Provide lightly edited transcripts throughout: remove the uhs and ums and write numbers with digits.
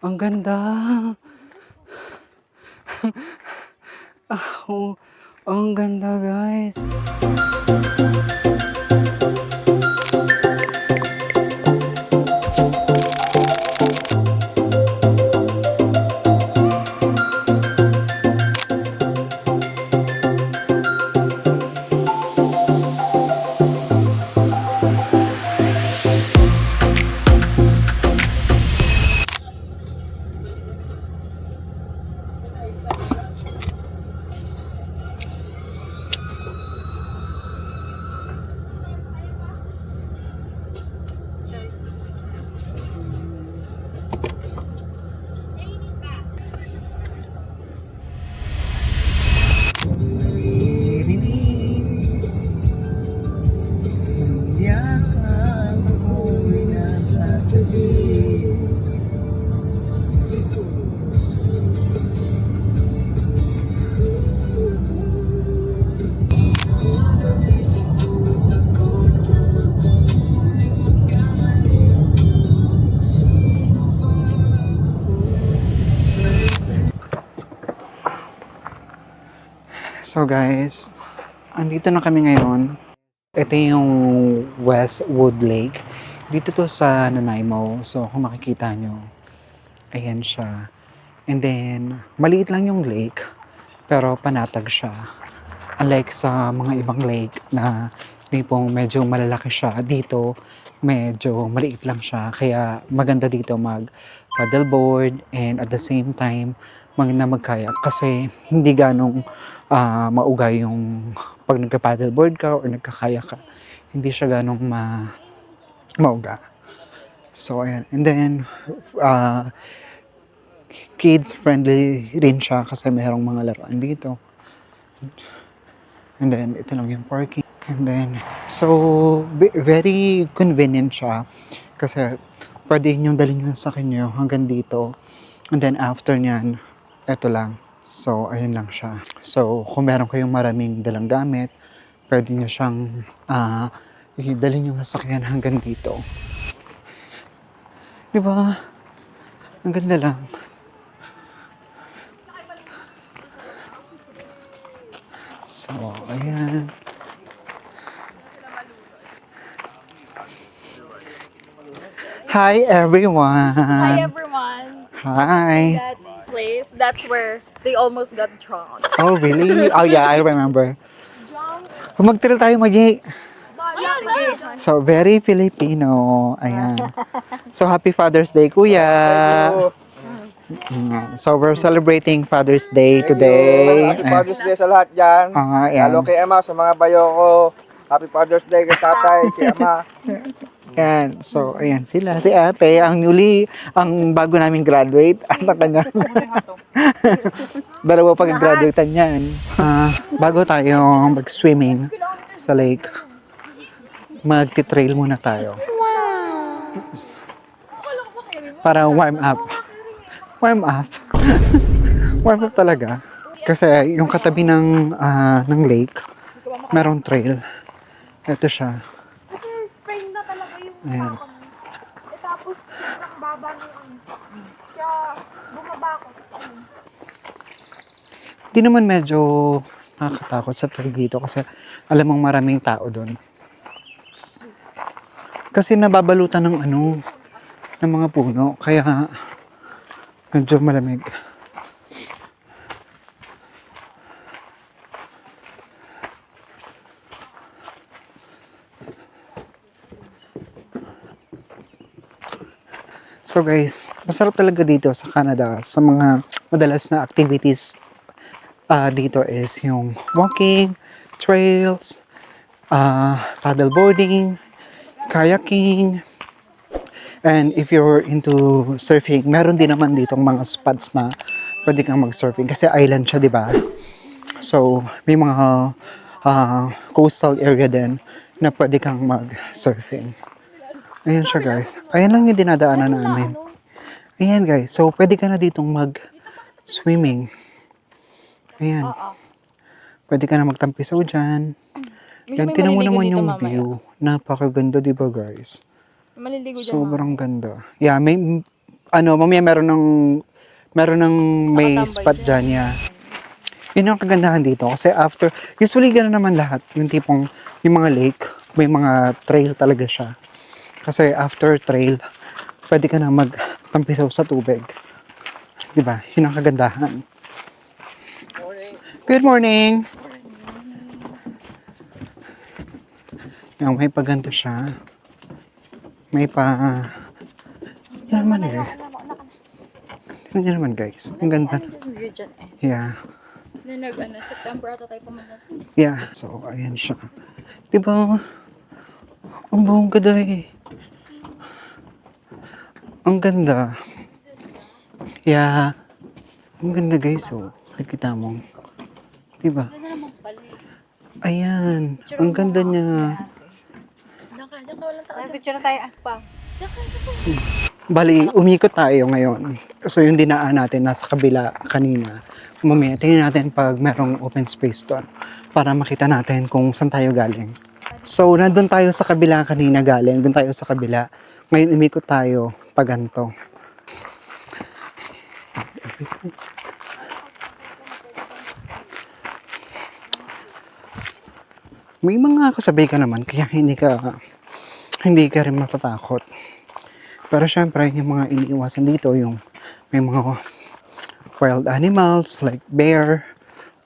Ang ganda. Oh, ang ganda guys. So guys, andito na kami ngayon. Ito yung Westwood Lake. Dito to sa Nanaimo. So kung makikita nyo, ayan siya. And then, maliit lang yung lake, pero panatag siya. Unlike sa mga ibang lake na tipong medyo malalaki siya, dito medyo maliit lang siya. Kaya maganda dito mag paddleboard and at the same time maganda magkayak kasi hindi ganong maugay yung pag nagka-paddleboard ka or nagkakayak ka. Hindi siya ganong mauga. So ayan. And then kids friendly rin siya kasi mayroong mga laruan dito. And then, ito lang yung parking. And then, so, very convenient siya. Kasi, pwede nyo dalhin yung sakyan nyo hanggang dito. And then, after nyan, ito lang. So, ayun lang siya. So, kung meron kayong maraming dalang gamit, pwede nyo siyang dalhin yung sasakyan hanggang dito. Diba? Ang ganda lang. So, ayan. Hi everyone. Hi everyone. Hi. That place, that's where they almost got drowned. Oh really? Oh yeah, I remember. Drowned? Magtrail tayo Magi. Yeah. So very Filipino. Ayan. So happy Father's Day, Kuya. So we're celebrating Father's Day today. Happy Father's Day sa lahat dyan. Ayan. Lalo kay Ama, sa mga bayo ko. Happy Father's Day kay tatay, kay Ama. Ayan. So, ayan sila. Si ate, ang bago naming graduate. Anak kanya. Dalawa pag graduate yan. Bago tayo mag-swimming sa lake, magti-trail muna tayo. Para warm up. Warm up. Warm up talaga. Kasi yung katabi ng lake, merong trail. Ito siya. Kasi spring na talaga yung Ayan. tapos sobrang baba ng kaya bumaba ako. Tapos Di naman medyo nakakatakot sa trail dito kasi alam mong maraming tao doon. Kasi nababalutan ng ng mga puno kaya medyo malamig. So guys, masarap talaga dito sa Canada. Sa mga madalas na activities dito is yung walking, trails, paddleboarding, kayaking, and if you're into surfing, meron din naman ditong mga spots na pwede kang mag-surfing kasi island siya, di ba? So, may mga coastal area din na pwede kang mag-surfing. Ayan siya guys. Ayan lang yung dinadaanan namin. Ayan guys. So, pwede ka na ditong mag-swimming. Ayan. Pwede ka na magtampisaw dyan. Yan, tinan mo naman yung view. Napakaganda, di ba guys? maliligo dyan. Sobrang ganda. Yeah, may ano, mamaya meron ng may Nakatambay spot dyan. dyan, yeah. Yun ang kagandahan dito. Kasi after, usually gano'n naman lahat. Yung tipong, yung mga lake, may mga trail talaga siya. Kasi after trail, pwede ka na magtampisaw sa tubig. Diba? Yun ang kagandahan. Good morning! Yung may paganto siya. May Tignan naman eh. Tignan niyo naman guys. Ang ganda. Yung view dyan eh. Yeah. Na September ata tayo pumunta. Yeah. So, ayan siya. Diba? Ang buong ganda eh. Ang ganda. Yeah. Ang ganda guys. So, nakikita mo. Diba? Ayan. Ang ganda niya. Daka, walang tao. Picture na tayo. Pa. Bali, umikot tayo ngayon. So, yung dinaan natin nasa kabila kanina. Mamaya, tingnan natin pag merong open space doon para makita natin kung saan tayo galing. So, nandun tayo sa kabila kanina galing. Doon tayo sa kabila. Ngayon, umikot tayo pag ganito. May mga kasabay ka naman, kaya hindi ka rin matatakot. Pero syempre, yung mga iniiwasan dito, yung may mga wild animals like bear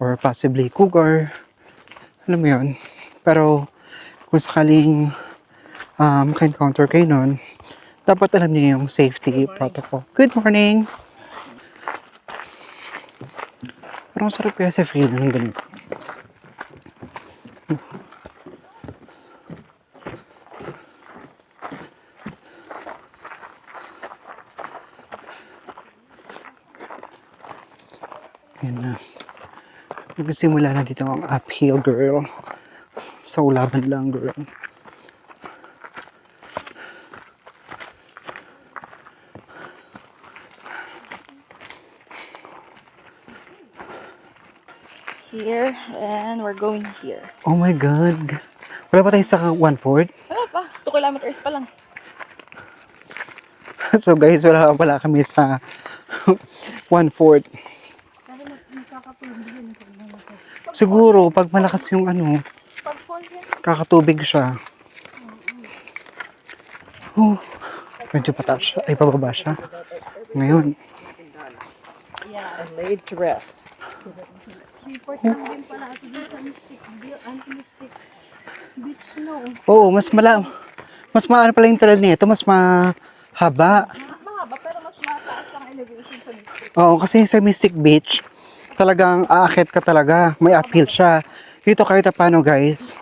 or possibly cougar. Alam mo yun. Pero kung sakaling maka-encounter kayo nun, dapat alam niyo yung safety protocol. Good morning! Parang sarap kaya sa feel ng ganito. Yan na. Nagsimula na dito ang uphill, girl. Sa ulaban lang, girl. Here, and we're going here. Oh my God. Wala pa tayo sa 1/4? Wala pa, 2 kilometers pa lang. So guys, wala pa pala kami sa 1/4. Siguro, pag malakas yung ano, kakatubig siya. Oh, medyo pataas siya. Ay, pababa siya. Ngayon. And laid to rest. Report lang din pala ito dun sa Mystic Beach, no? Oo, mas maano pala yung trail nito, mas mahaba. Mahaba, pero mas mataas ang elevation sa Mystic. Oo, kasi sa Mystic Beach, talagang aakyat ka talaga. May uphill siya. Dito kahit paano guys,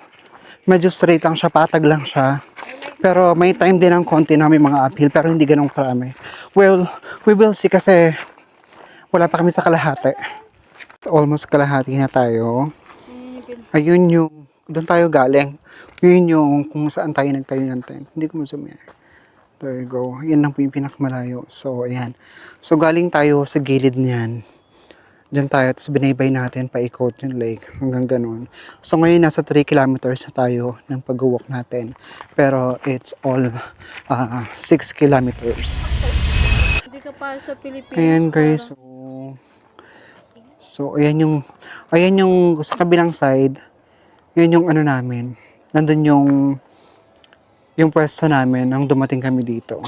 medyo straight lang siya, patag lang siya. Pero may time din ng konti na may mga uphill, pero hindi ganong karami. Well, we will see kasi wala pa kami sa kalahati. Almost kalahati na tayo. Ayun yung, doon tayo galing. Yun yung kung saan tayo nagtayo ng tent. Hindi ko ma-zoom yan. There you go. Yan lang po yung pinakamalayo. So, ayan. So, galing tayo sa gilid niyan. Diyan tayo, tapos binaybay natin paikot yung lake hanggang ganun. So ngayon nasa 3 kilometers na tayo ng pag-walk natin. Pero it's all 6 kilometers. Hindi ka para sa Pilipinas. Ayan guys, so ayan yung sa kabilang side, yun yung ano namin. Nandun yung pwesto namin nang dumating kami dito.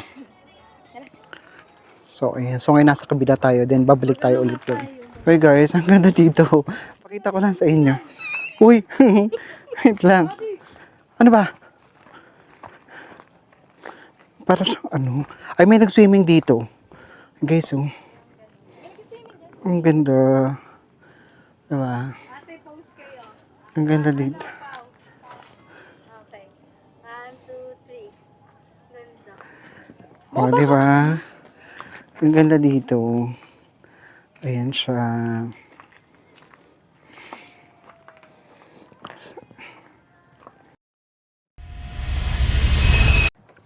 So ayan, so ngayon nasa kabila tayo, then babalik tayo ulit doon. Hey guys, ang ganda dito. Pakita ko lang sa inyo. Uy! Wait lang. Ano ba? Para sa ano? Ay, may nag-swimming dito. Guys, oh. Ang ganda. Diba? Ang ganda dito. Okay. 1, 2, 3. Ganda. Oh, diba? Ang ganda dito. Ayan siya.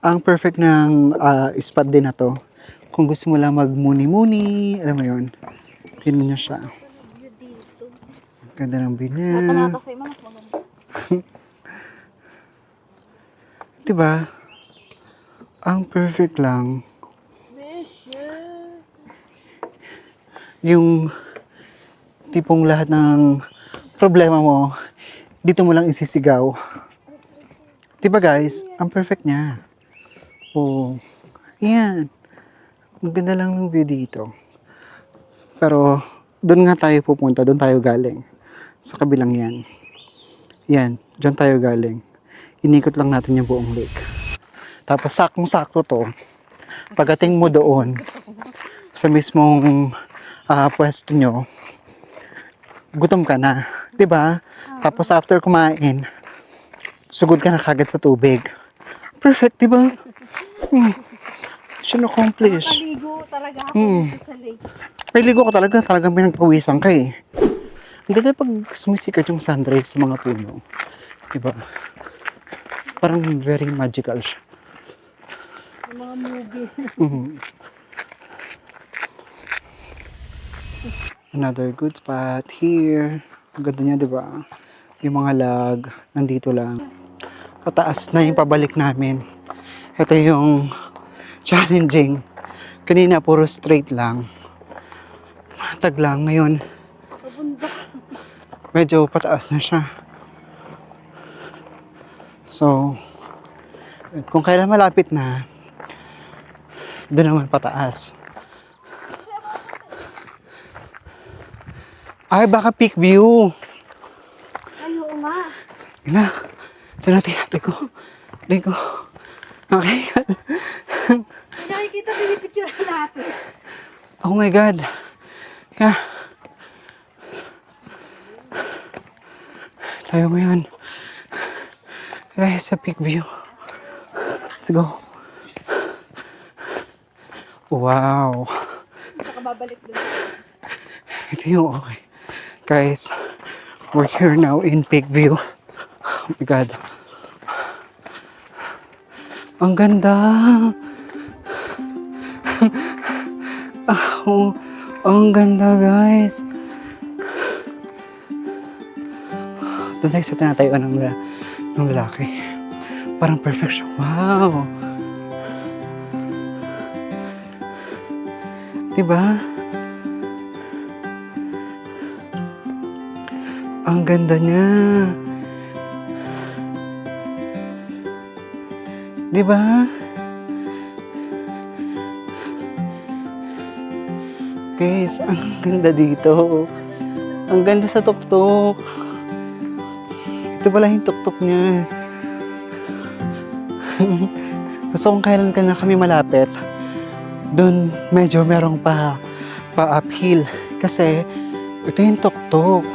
Ang perfect ng spot din na to. Kung gusto mo lang magmuni-muni, alam mo yun. Tingnan nyo siya. Ganda ng view niya. Natanata sa mas maganda. Diba? Ang perfect lang. Mission. yung tipong lahat ng problema mo, dito mo lang isisigaw. Diba guys? Ang perfect niya. Oo. Yan. Ang ganda lang ng view dito. Pero, doon nga tayo pupunta. Doon tayo galing. Sa kabilang yan. Yan. Diyan tayo galing. Inikot lang natin yung buong lake. Tapos, saktong-sakto to. Pagdating mo doon, sa mismong pwesto nyo, gutom ka na. Diba? Tapos, after kumain, sugod ka na kagad sa tubig. Perfect, diba? Mission accomplished. Nakaligo talaga ako dito sa lake. May ligo ka talaga, talagang pinagpawisan ka eh. Ang ganda pag sumisikat yung sunrise sa mga puno. Diba? Parang very magical siya. Yung mga movie. Another good spot here. Ang ganda niya, diba? Yung mga lag, nandito lang. Pataas na yung pabalik namin. Ito yung challenging. Kanina puro straight lang. Matag lang. Ngayon, medyo pataas na siya. So, kung kailan malapit na, doon naman pataas. Ay, baka peak view. Ay, oo nga. Yun na. Ito natin. Ligo. Ligo. Okay. May nakikita pinipicture natin. Oh my God. Yeah. Tayo ngayon. Guys, sa peak view. Let's go. Wow. Saka babalik doon. Ito yung okay. Guys, we're here now in peak view. Oh my God. Ang ganda. Oh, ang ganda guys. Doon tayo sa tinatayuan ng lalaki. Parang perfect siya. Wow. Diba? Ang ganda niya. Diba? Guys, ang ganda dito. Ang ganda sa tuktok. Ito pala yung tuktok niya. Gusto kong kailan ka na kami malapit. Doon medyo merong pa-uphill. Kasi ito yung tuktok.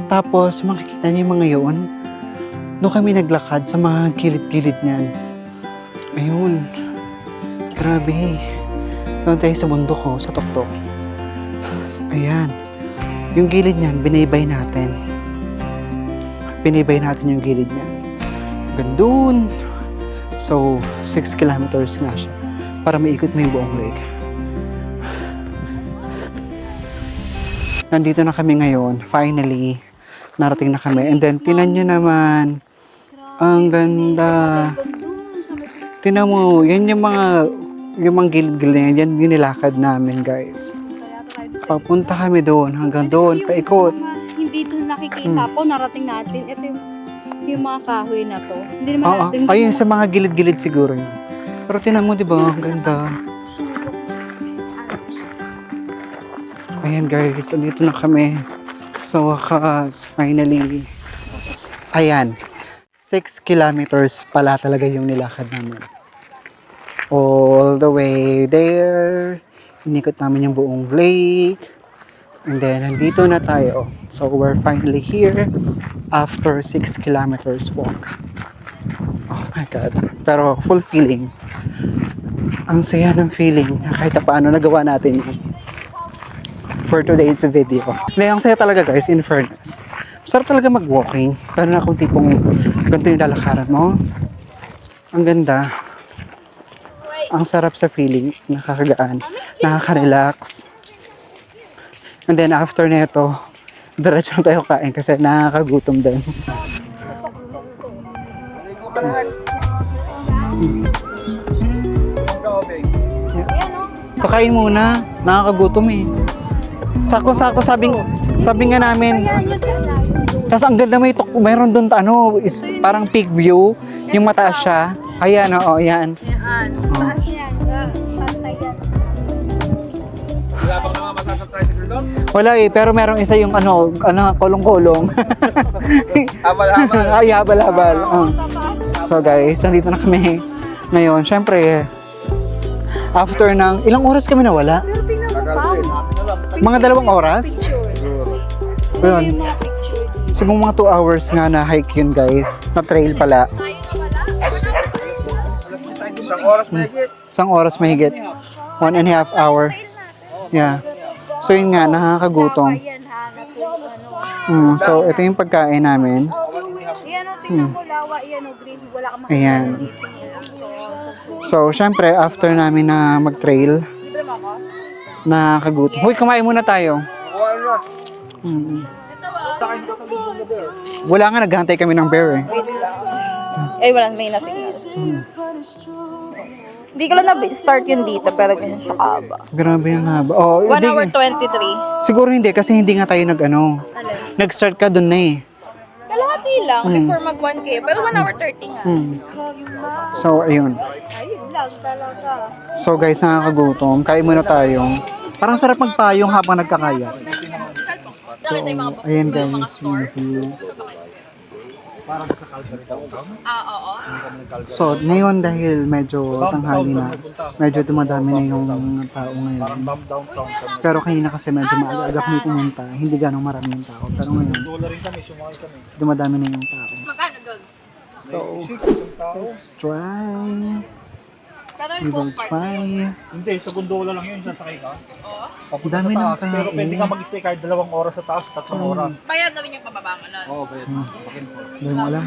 Tapos makikita niyo yung mga yun. Doon kami naglakad sa mga gilid-gilid niyan. Ayun. Grabe. Doon tayo sa bundok ko, sa tuktok. Ayan. Yung gilid niyan, binaybay natin. Binaybay natin yung gilid niyan. Hanggang doon. So, 6 kilometers nga siya. Para maikot mo yung buong lake. Nandito na kami ngayon. Finally, narating na kami. And then, tinan nyo naman. Ang ganda. Tinan mo, yan yung mga gilid-gilid na yan. Yan yung nilakad namin, guys. Papunta kami doon, hanggang doon, paikot. Hindi doon nakikita po, narating natin. Ito yung mga kahoy na to. Hindi naman Oo, natin. ayun sa mga gilid-gilid siguro yun. Pero tinan mo, di ba? Ang ganda. Ayan guys, andito na kami. Sa wakas, finally. Ayan. 6 kilometers pala talaga yung nilakad namin. All the way there. Inikot namin yung buong lake. And then, nandito na tayo. So, we're finally here after 6 kilometers walk. Oh my God. Pero, full feeling. Ang saya ng feeling na kahit paano nagawa natin yun for today's video. Hindi, ang saya talaga guys, in fairness. Sarap talaga mag-walking. Lalo na kung tipong ganito yung lalakaran mo. Ang ganda. Ang sarap sa feeling. Nakakagaan. Nakaka-relax. And then after nito, diretso na tayo kain kasi nakakagutom din. Ligo ka na. Ang gabi. Kakain muna. Nakakagutom eh. Sakto-sakto sabi nga namin. Tapos ang ganda may mayroon doon is parang peak view, yung mataas siya. Ayan, oo, ayan. Taas yan. Pantay yan. Wala bang naman masasang tricycle doon? Wala eh, pero merong isa yung kulong-kulong. Habal-habal. Ay, habal-habal. So guys, nandito na kami ngayon. Syempre, after ng, ilang oras kami nawala? Pero tingnan mo Tagal pa. din. Mga 2 oras? Siguro. Ayun. Siguro mga 2 hours nga na hike yun guys. Na trail pala. Isang oras mahigit. 1 oras mahigit. 1.5 hour. Yeah. So yun nga, nakakagutom. Yan ha. Ano. So ito yung pagkain namin. Yan o, tingnan mo lawa. Yan o, green. Wala ka makikita Ayan. dito. So syempre, after namin na mag-trail, nakakagutom. Hoy, kumain muna tayo. Kuha na. Mm. Wala nga, naghahantay kami ng bear eh. Ay, walang may na-signal. Hindi ko lang na-start yun dito, pero ganyan siya kaaba. Grabe yung haba. Oh, 1 hindi, hour 23. siguro hindi kasi hindi nga tayo nag-start ka dun na eh. Kalahati lang before mag 1K, pero 1 hour 30 nga. So, ayun. Ayun lang talaga. So guys, nakakagutom. Kain muna tayo. Parang sarap magpayong habang nagkakaya. So, ayan guys. Oo. So, ngayon dahil medyo tanghali na, medyo dumadami na yung tao ngayon. Pero kanina kasi medyo maaga kami pumunta, hindi ganong marami yung tao. Pero ngayon, dumadami na yung tao. Magkano doon? So, let's try. Pero We yung will buong part try. Hindi, sa gondola lang yun, sasakay ka. Oo. Papunta Dami sa ng taas, pero tao. pwede ka mag-stay kahit 2 oras sa taas, 3 oras. Bayad na rin yung pababangan nun. Oo, pwede. Hindi mo alam.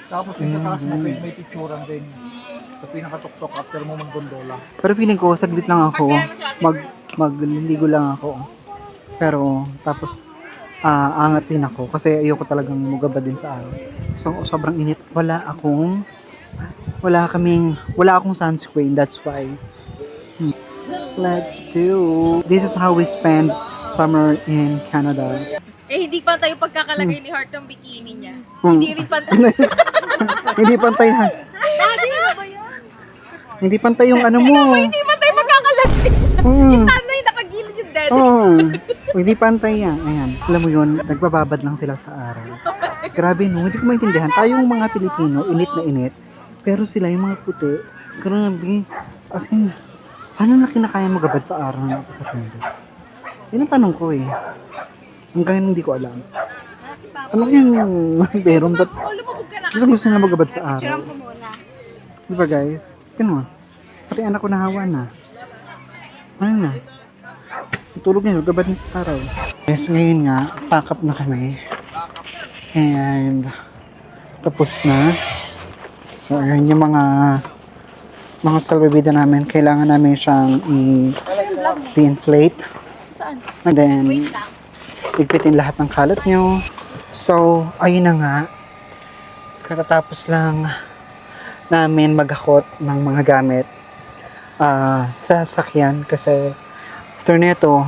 Tapos yung sa taas mo, may picturean din. Sa pinakatuktok after mo mag-gondola. Pero feeling ko, saglit lang ako. Magliligo lang ako. Pero, tapos, angat din ako. Kasi ayoko talagang mugaba din sa araw. So, sobrang init. Wala akong sunscreen. That's why. Let's do. This is how we spend summer in Canada. Eh, hindi pa tayo pagkakalagay ni Heart ng bikini niya. Hmm. Hindi rin pa Hindi pantay ha. Hindi pantay yung ano mo. Hindi pa tayo magkakalagay. Hmm. Tanay, nakagilid yung dead. Oh, hindi pantay yan. Ayan. Alam mo yun, nagbababad lang sila sa araw. Grabe no, hindi ko maintindihan. Tayong mga Pilipino, init na init. Pero sila yung mga puti, grabe. As in, paano na kinakaya magabad sa araw na napakatindi? Yan ang tanong ko eh. Hanggang hindi ko alam. Ano yung meron ba't Lumabog ka na. gusto na magabad sa araw? Diyan ko muna. Diba guys? Tignan mo. Pati anak ko nahawa na. Ano na? Tulog niya, magabad niya sa araw. Yes, ngayon nga, pack up na kami. And, tapos na. So, ayan yung mga salbabida namin. Kailangan namin siyang i-inflate. Saan? And then, Wait lang. igpitin lahat ng kalat nyo. So, ayun na nga. Katatapos lang namin maghakot ng mga gamit sa sasakyan kasi after neto,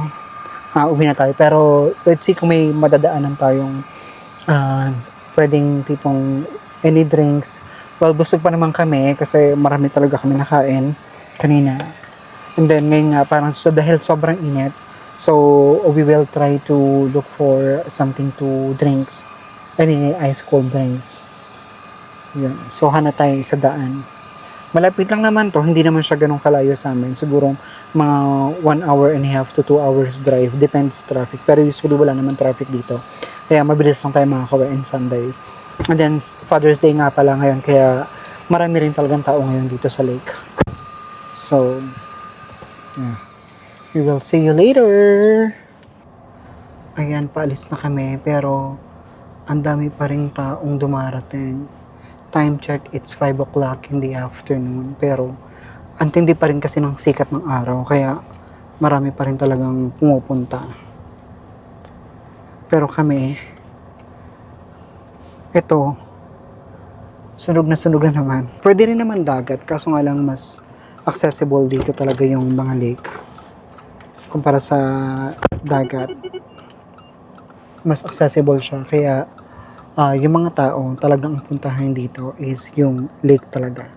uwi na tayo. Pero, let's see kung may madadaanan tayong pwedeng tipong any drinks. Well, busog pa naman kami kasi marami talaga kami nakain kanina. And then ngayon nga parang dahil sobrang init, so we will try to look for something to drinks. Any ice cold drinks. Yan. So hanap tayo sa daan. Malapit lang naman to, hindi naman siya ganun kalayo sa amin. Siguro mga 1.5 hours to 2 hours drive. Depends sa traffic. Pero usually wala naman traffic dito. Kaya mabilis lang tayo makakawa in Sunday. And then, Father's Day nga pala ngayon, kaya marami rin talagang tao ngayon dito sa lake. So, yeah. We will see you later! Ayan, paalis na kami, pero ang dami pa rin taong dumarating. Time check, it's 5 o'clock in the afternoon, pero ang tindi pa rin kasi ng sikat ng araw, kaya marami pa rin talagang pumupunta. Pero kami, ito, sunog na naman. Pwede rin naman dagat, kaso nga lang mas accessible dito talaga yung mga lake. Kumpara sa dagat. Mas accessible siya. Kaya, yung mga tao talagang ang puntahan dito is yung lake talaga.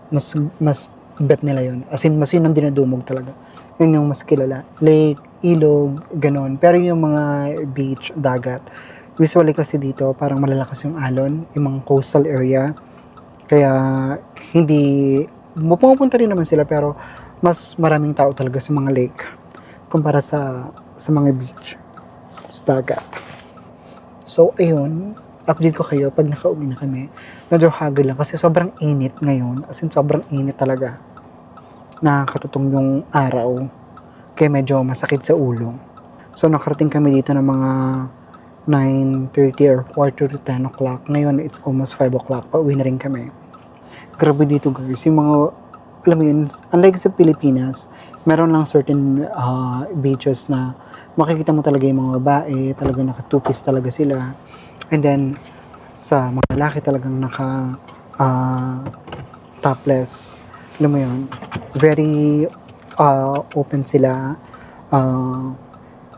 Mas bet nila yun. As in, mas yun ang dinadumog talaga. Yun yung mas kilala. Lake, ilog, ganon. Pero yung mga beach, dagat, usually kasi dito, parang malalakas yung alon, yung mga coastal area. Kaya, hindi, pumupunta rin naman sila, pero mas maraming tao talaga sa mga lake kumpara sa mga beach, sa dagat. So, ayun, update ko kayo pag nakauwi na kami. Medyo hagod lang kasi sobrang init ngayon. As in, sobrang init talaga. Nakakatutong yung araw. Kaya medyo masakit sa ulo. So, nakarating kami dito ng mga 9:30 or quarter to 10 o'clock. Ngayon, it's almost 5 o'clock. Pauwi na rin kami. Grabe dito guys. Yung mga, alam mo yun, unlike sa Pilipinas, meron lang certain beaches na makikita mo talaga yung mga babae, talaga naka-two-piece talaga sila. And then, sa mga lalaki talagang topless. Alam mo yun, very open sila.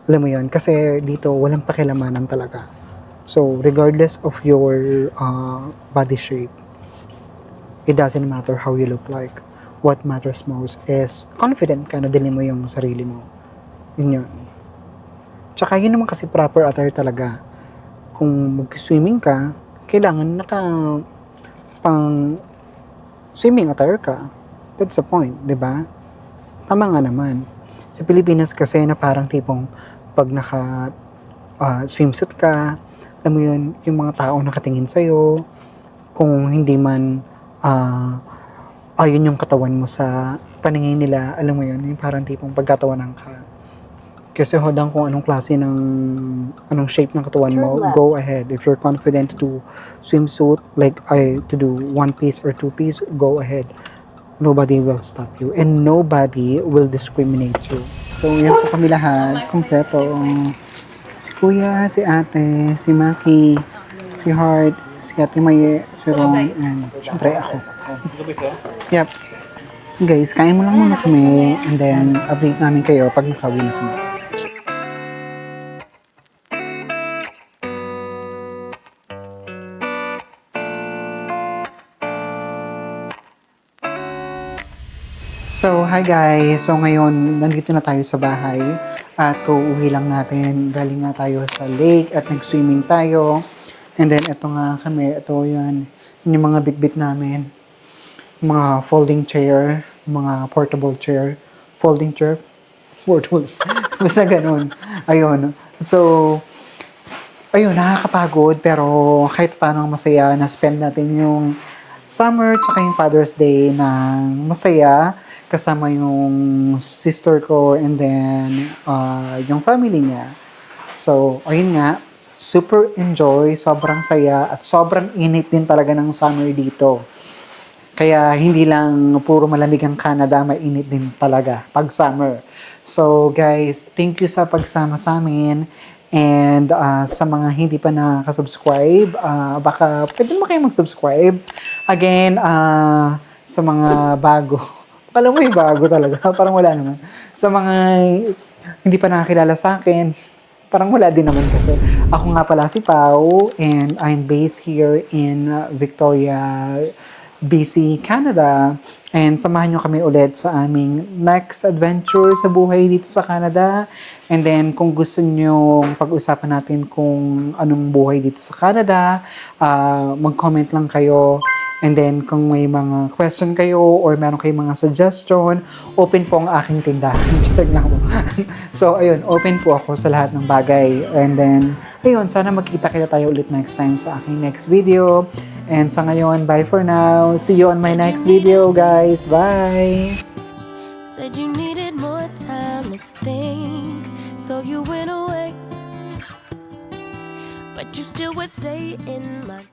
Alam mo yun, kasi dito walang pakilamanan talaga. So, regardless of your body shape, it doesn't matter how you look like. What matters most is confident ka na dalhin mo yung sarili mo. Yun yun. Tsaka yun naman kasi proper attire talaga. Kung mag-swimming ka, kailangan pang swimming attire ka. That's the point, di ba? Tama nga naman. Sa Pilipinas kasi na parang tipong pag naka swimsuit ka, alam mo yun, yung mga tao nakatingin sa'yo, kung hindi man ayun yung katawan mo sa paningin nila, alam mo yun, yung parang tipong pagkatawanan ka. Kasi hodang kung anong klase anong shape ng katawan mo, go ahead. If you're confident to do swimsuit, like to do one piece or two piece, go ahead. Nobody will stop you. And nobody will discriminate you. So, yan po kami lahat. Kompleto. Si Kuya, si Ate, si Maki, si Heart, si Ate Maye, si Ron, and syempre ako. Yep. So guys, kain mo lang muna kami, and then update namin kayo pag nakawin na kami. So, hi guys! So, ngayon, nandito na tayo sa bahay at uuwi lang natin. Galing nga tayo sa lake at nag-swimming tayo. And then, ito nga kami. Ito yan. Yung mga bit-bit namin. Mga folding chair. Mga portable chair. Folding chair? Portable. Basta ganun. Ayun. So, ayun, nakakapagod. Pero kahit paano masaya na spend natin yung summer tsaka yung Father's Day ng masaya. Kasama yung sister ko and then yung family niya. So, ayun nga, super enjoy, sobrang saya at sobrang init din talaga ng summer dito. Kaya hindi lang puro malamig ang Canada, mainit din talaga pag summer. So guys, thank you sa pagsama sa amin. And sa mga hindi pa nakasubscribe, baka pwede mo kayo mag-subscribe. Again, sa mga bago, alam mo yung bago talaga, parang wala naman. Sa mga hindi pa nakakilala sa akin, parang wala din naman kasi. Ako nga pala si Pau, and I'm based here in Victoria, BC, Canada. And samahan nyo kami ulit sa aming next adventure sa buhay dito sa Canada. And then, kung gusto nyo pag-usapan natin kung anong buhay dito sa Canada, mag-comment lang kayo. And then, kung may mga question kayo or meron kayong mga suggestion, open po ang aking tindahan. Check lang po. So, ayun, open po ako sa lahat ng bagay. And then, ayun, sana magkita tayo ulit next time sa aking next video. And sa ngayon, bye for now. See you on my next video, guys. Bye! Said you needed more time to think, so you went away. But you still would stay in my